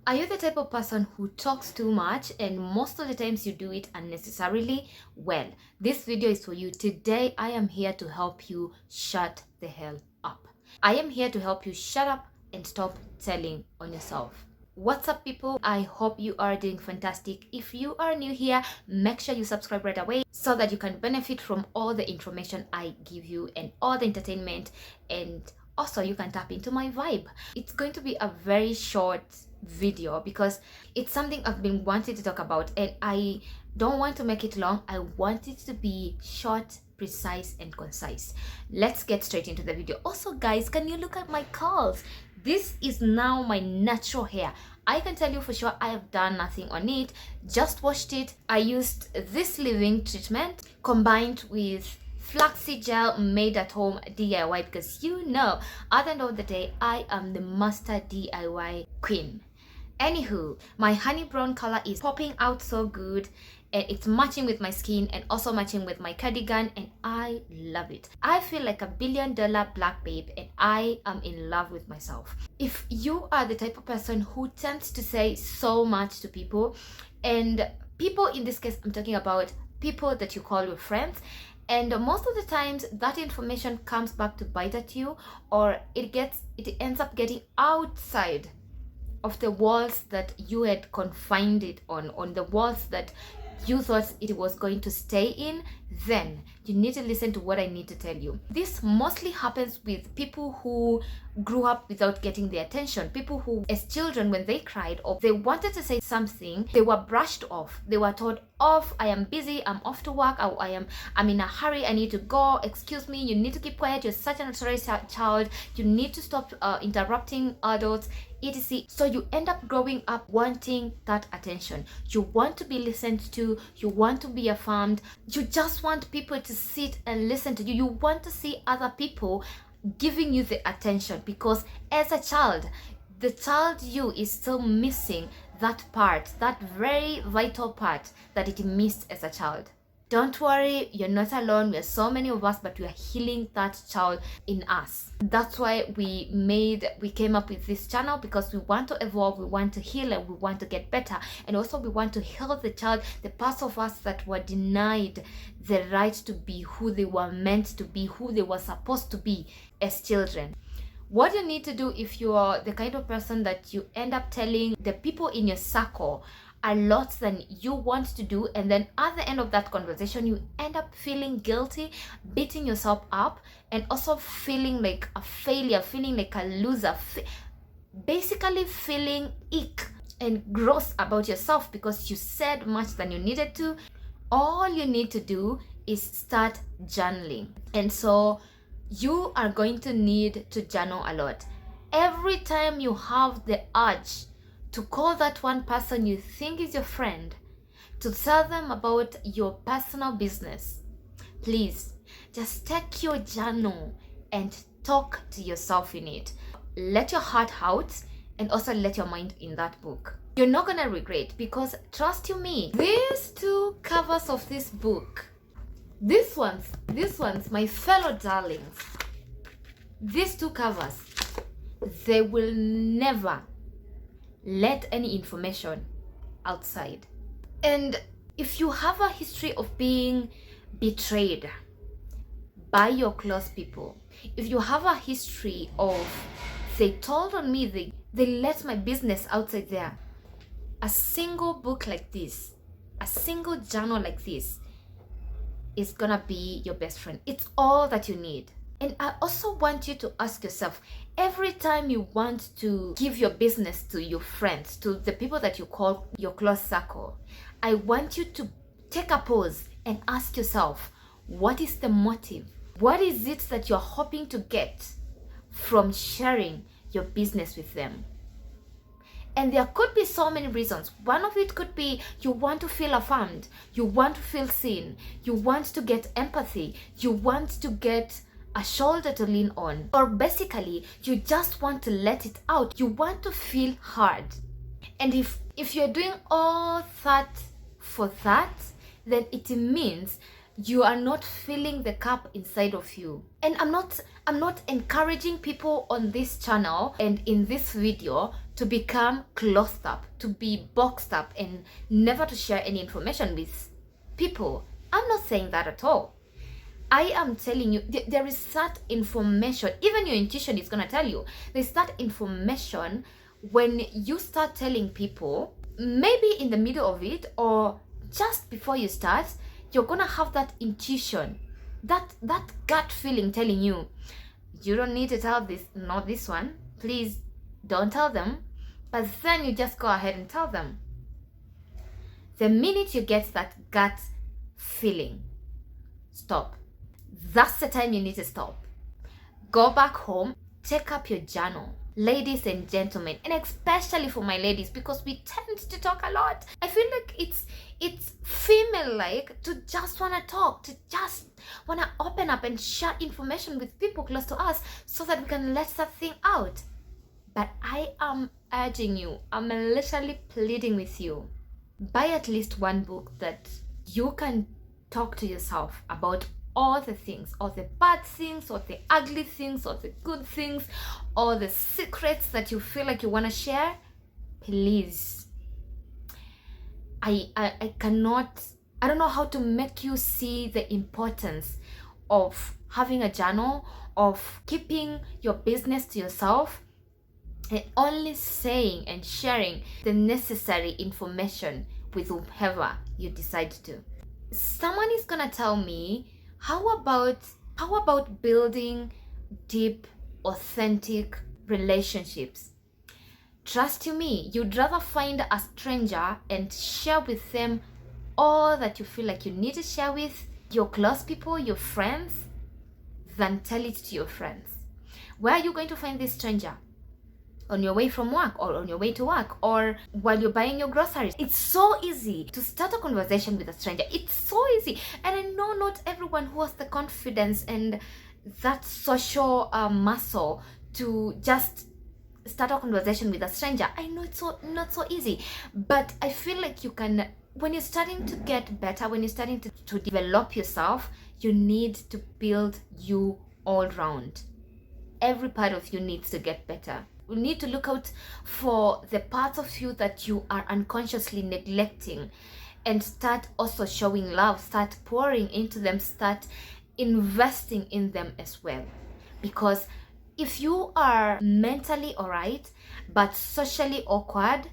Are you the type of person who talks too much and most of the times you do it unnecessarily? Well, this video is for you. Today, I am here to help you shut the hell up. I am here to help you shut up and stop telling on yourself. What's up, people? I hope you are doing fantastic. If you are new here, make sure you subscribe right away so that you can benefit from all the information I give you and all the entertainment, and also you can tap into my vibe. It's going to be a very short video because it's something I've been wanting to talk about, and I don't want to make it long. I want it to be short, precise, and concise. Let's get straight into the video. Also, guys, can you look at my curls? This is now my natural hair. I can tell you for sure I have done nothing on it, just washed it. I used this leave-in treatment combined with flaxseed gel made at home DIY, because you know at the end of the day I am the master DIY queen. Anywho, my honey brown color is popping out so good, and it's matching with my skin and also matching with my cardigan, and I love it. I feel like $1 billion black babe, and I am in love with myself. If you are the type of person who tends to say so much to people, and people in this case I'm talking about people that you call your friends, and most of the times that information comes back to bite at you, or it ends up getting outside of the walls that you had confined it on the walls that you thought it was going to stay in, then you need to listen to what I need to tell you. This mostly happens with people who grew up without getting the attention. People who, as children, when they cried or they wanted to say something, they were brushed off. They were told off. I am busy, I'm off to work, I'm in a hurry, I need to go, excuse me, you need to keep quiet, you're such an notorious child, you need to stop interrupting adults, etc. So you end up growing up wanting that attention. You want to be listened to, you want to be affirmed, you just want people to sit and listen to you. You want to see other people giving you the attention, because as a child, the child you is still missing that part, that very vital part that it missed as a child. Don't worry, you're not alone. We're so many of us, but we are healing that child in us. That's why we came up with this channel, because we want to evolve, we want to heal, and we want to get better. And also we want to heal the child, the parts of us that were denied the right to be who they were meant to be, who they were supposed to be as children. What you need to do, if you are the kind of person that you end up telling the people in your circle a lot than you want to do, and then at the end of that conversation you end up feeling guilty, beating yourself up, and also feeling like a failure, feeling like a loser, basically feeling ick and gross about yourself because you said much than you needed to. All you need to do is start journaling. And so you are going to need to journal a lot. Every time you have the urge to call that one person you think is your friend, to tell them about your personal business, please just take your journal and talk to yourself in it. Let your heart out, and also let your mind in that book. You're not gonna regret, because trust you me, these two covers of this book, these ones, my fellow darlings, these two covers, they will never let any information outside. And if you have a history of being betrayed by your close people, if you have a history of they told on me, they let my business outside there, a single book like this, a single journal like this is gonna be your best friend. It's all that you need. And I also want you to ask yourself, every time you want to give your business to your friends, to the people that you call your close circle, I want you to take a pause and ask yourself, what is the motive? What is it that you're hoping to get from sharing your business with them? And there could be so many reasons. One of it could be you want to feel affirmed, you want to feel seen, you want to get empathy, you want to get a shoulder to lean on, or basically you just want to let it out, you want to feel heard. And if you're doing all that for that, then it means you are not filling the cup inside of you. And I'm not encouraging people on this channel and in this video to become closed up, to be boxed up, and never to share any information with people. I'm not saying that at all. I am telling you, there is that information, even your intuition is going to tell you, there's that information when you start telling people, maybe in the middle of it or just before you start, you're going to have that intuition, that gut feeling telling you, you don't need to tell this, not this one, please don't tell them. But then you just go ahead and tell them. The minute you get that gut feeling, stop. That's the time you need to stop. Go back home, take up your journal. Ladies and gentlemen, and especially for my ladies, because we tend to talk a lot. I feel like it's female-like to just want to talk, to just want to open up and share information with people close to us so that we can let that thing out. But I am urging you, I'm literally pleading with you, buy at least one book that you can talk to yourself about all the things, all the bad things, or the ugly things, or the good things, or the secrets that you feel like you want to share. Please, I cannot, I don't know how to make you see the importance of having a journal, of keeping your business to yourself, and only saying and sharing the necessary information with whoever you decide to. Someone is gonna tell me, how about building deep, authentic relationships? Trust you me, you'd rather find a stranger and share with them all that you feel like you need to share with your close people, your friends, than tell it to your friends. Where are you going to find this stranger? On your way from work, or on your way to work, or while you're buying your groceries. It's so easy to start a conversation with a stranger. It's so easy. And I know not everyone who has the confidence and that social muscle to just start a conversation with a stranger. I know it's not so easy, but I feel like you can, when you're starting to get better, when you're starting to develop yourself, you need to build you all round. Every part of you needs to get better. You need to look out for the parts of you that you are unconsciously neglecting and start also showing love, start pouring into them, start investing in them as well. Because if you are mentally alright but socially awkward,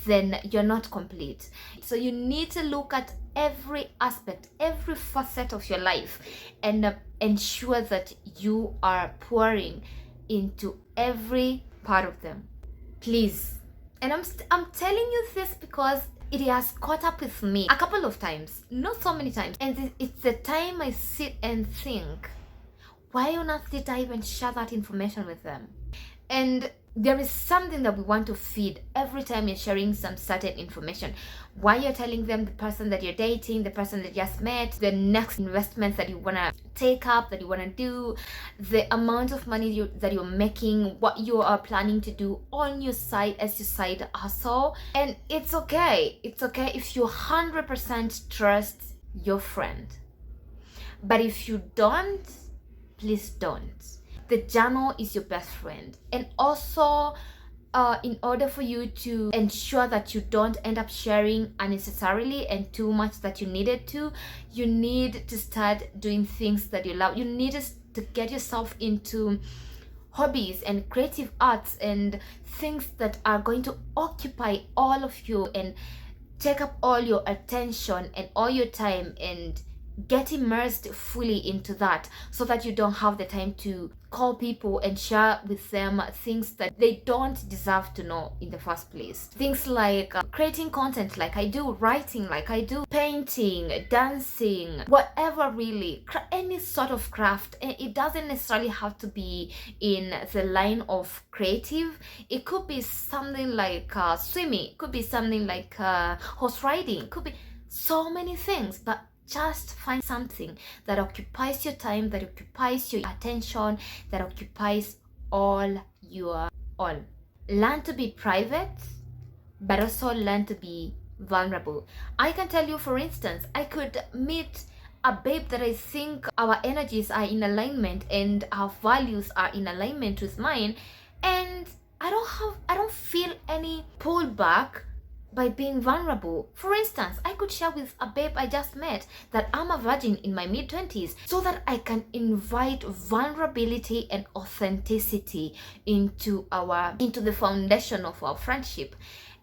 then you're not complete. So you need to look at every aspect, every facet of your life, and ensure that you are pouring into every part of them. Please. And I'm telling you this because it has caught up with me a couple of times, not so many times. And it's the time I sit and think, why on earth did I even share that information with them? And there is something that we want to feed every time you're sharing some certain information. Why you're telling them the person that you're dating, the person that you just met, the next investments that you want to take up, that you want to do, the amount of money that you're making, what you are planning to do on your side as your side hustle. And it's okay. It's okay if you 100% trust your friend. But if you don't, please don't. The journal is your best friend. And also, in order for you to ensure that you don't end up sharing unnecessarily and too much that you needed to, you need to start doing things that you love. You need to get yourself into hobbies and creative arts and things that are going to occupy all of you and take up all your attention and all your time, and get immersed fully into that, so that you don't have the time to call people and share with them things that they don't deserve to know in the first place. Things like creating content like I do, writing like I do, painting, dancing, whatever really, any sort of craft. It doesn't necessarily have to be in the line of creative. It could be something like swimming, it could be something like horse riding, it could be so many things, but just find something that occupies your time, that occupies your attention, that occupies all your all. Learn to be private, but also learn to be vulnerable. I can tell you, for instance, I could meet a babe that I think our energies are in alignment and our values are in alignment with mine, and I don't feel any pullback by being vulnerable. For instance, I could share with a babe I just met that I'm a virgin in my mid 20s so that I can invite vulnerability and authenticity into the foundation of our friendship.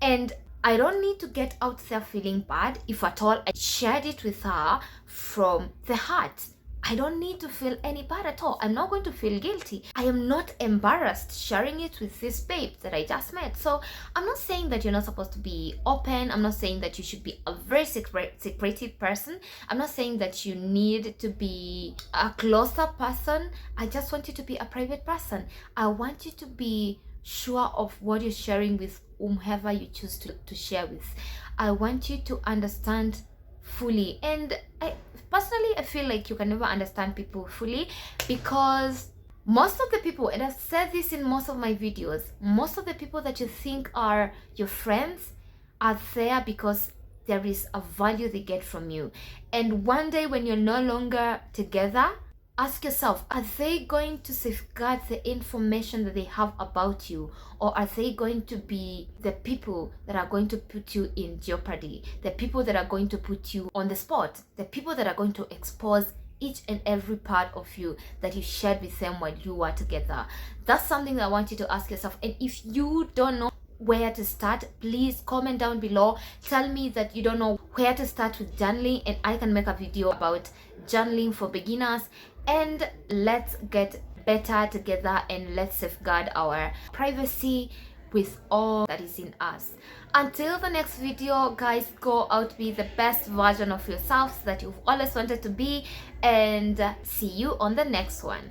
And I don't need to get out there feeling bad if at all I shared it with her from the heart. I don't need to feel any bad at all. I'm not going to feel guilty. I am not embarrassed sharing it with this babe that I just met. So I'm not saying that you're not supposed to be open. I'm not saying that you should be a very secretive person. I'm not saying that you need to be a closer person. I just want you to be a private person. I want you to be sure of what you're sharing with whomever you choose to share with. I want you to understand fully. And I feel like you can never understand people fully, because most of the people, and I've said this in most of my videos, most of the people that you think are your friends are there because there is a value they get from you. And one day when you're no longer together, ask yourself, are they going to safeguard the information that they have about you? Or are they going to be the people that are going to put you in jeopardy? The people that are going to put you on the spot? The people that are going to expose each and every part of you that you shared with them while you were together? That's something that I want you to ask yourself. And if you don't know where to start, please comment down below. Tell me that you don't know where to start with journaling, and I can make a video about journaling for beginners. And let's get better together, and let's safeguard our privacy with all that is in us. Until the next video, guys, go out, be the best version of yourselves that you've always wanted to be, and see you on the next one.